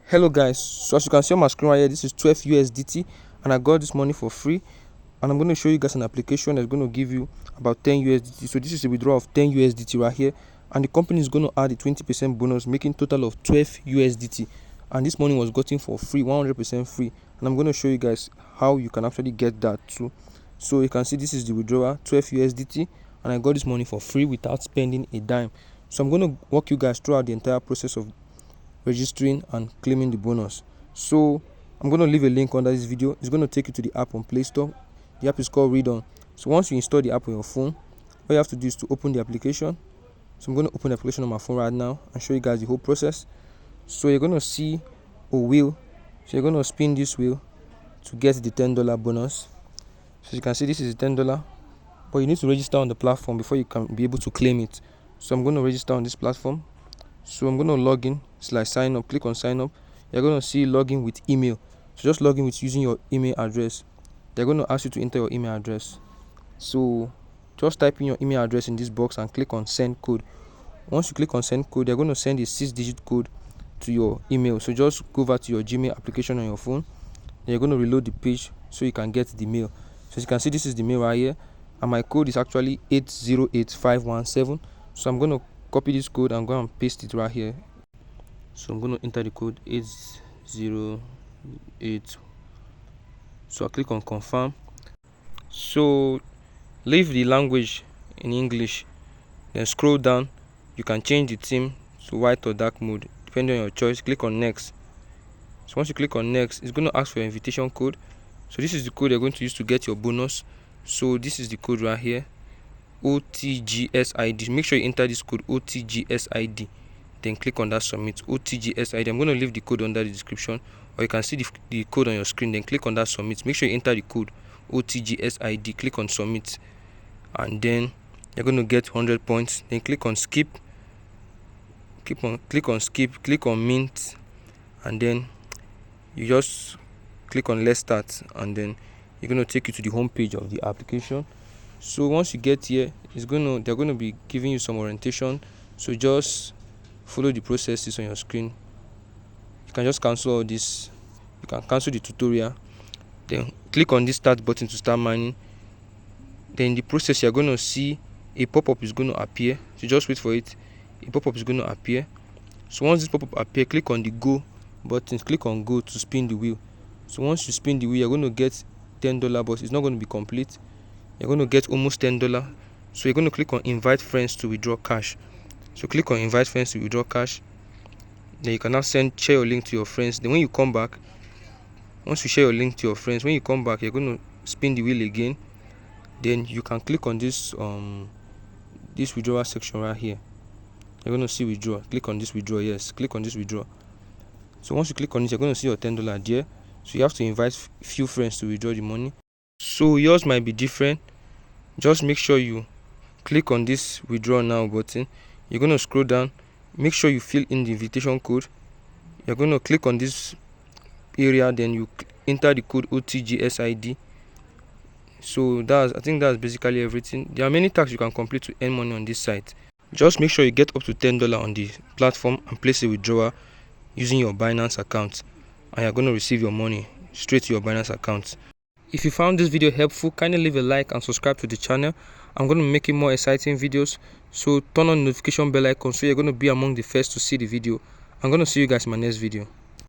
Hello guys, so as you can see on my screen right here, this is 𝗠𝗢𝗢 USDT and I got this money for free, and I'm going to show you guys an application that's going to give you about 10 USDT. So this is a withdrawal of 10 USDT right here, and the company is going to add a 20% bonus, making total of 12 USDT, and this money was gotten for free, 100% free, and I'm going to show you guys how you can actually get that too. So you can see this is the withdrawal, 12 USDT, and I got this money for free without spending a dime. So I'm going to walk you guys throughout the entire process of registering and claiming the bonus. So I'm going to leave a link under this video. It's going to take you to the app on Play Store. The app is called Readon. So once you install the app on your phone, all you have to do is to open the application. So I'm going to open the application on my phone right now and show you guys the whole process. So you're going to see a wheel. So you're going to spin this wheel to get the $10 bonus. So you can see this is $10, but you need to register on the platform before you can be able to claim it. So I'm going to register on this platform. So I'm going to log in, sign up, click on sign up. You're going to see login with email. So just log in with using your email address. They're going to ask you to enter your email address. So just type in your email address in this box and click on send code. Once you click on send code, they're going to send a 6-digit code to your email. So just go over to your Gmail application on your phone. Then you're going to reload the page so you can get the mail. So as you can see, this is the mail right here, and my code is actually 808517. So I'm going to copy this code and go and paste it right here. So I'm going to enter the code 808. So I click on confirm. So leave the language in English, then scroll down. You can change the theme to white or dark mode depending on your choice. Click on next. So once you click on next, it's going to ask for your invitation code. So this is the code you're going to use to get your bonus. So this is the code right here, OTGSID. Make sure you enter this code OTGSID, then click on that submit. OTGSID. I'm going to leave the code under the description, or you can see the code on your screen, then click on that submit. Make sure you enter the code OTGSID, click on submit, and then you're going to get 100 points. Then click on skip, click on mint, and then you just click on let's start, and then you're going to take you to the home page of the application. So once you get here, they're going to be giving you some orientation. So just follow the processes on your screen. You can just cancel all this. You can cancel the tutorial. Then click on this start button to start mining. Then in the process, you're going to see a pop-up is going to appear. So just wait for it. A pop-up is going to appear. So once this pop-up appears, click on the go button. Click on go to spin the wheel. So once you spin the wheel, you're going to get $10, but it's not going to be complete. You're going to get almost $10. So you're going to click on invite friends to withdraw cash. So click on invite friends to withdraw cash. Then you can now share your link to your friends. Then when you come back, once you share your link to your friends, when you come back, you're going to spin the wheel again. Then you can click on this withdrawal section right here. You're going to see withdraw. Click on this withdraw. Yes, click on this withdraw. So once you click on it, you're going to see your $10 there. So you have to invite few friends to withdraw the money. So yours might be different. Just make sure you click on this withdraw now button. You're going to scroll down. Make sure you fill in the invitation code. You're going to click on this area, then you enter the code OTGSID. So I think that's basically everything. There are many tasks you can complete to earn money on this site. Just make sure you get up to $10 on the platform and place a withdrawal using your Binance account, and you're going to receive your money straight to your Binance account. If you found this video helpful, kindly leave a like and subscribe to the channel. I'm going to be making more exciting videos, so turn on the notification bell icon so you're going to be among the first to see the video. I'm going to see you guys in my next video.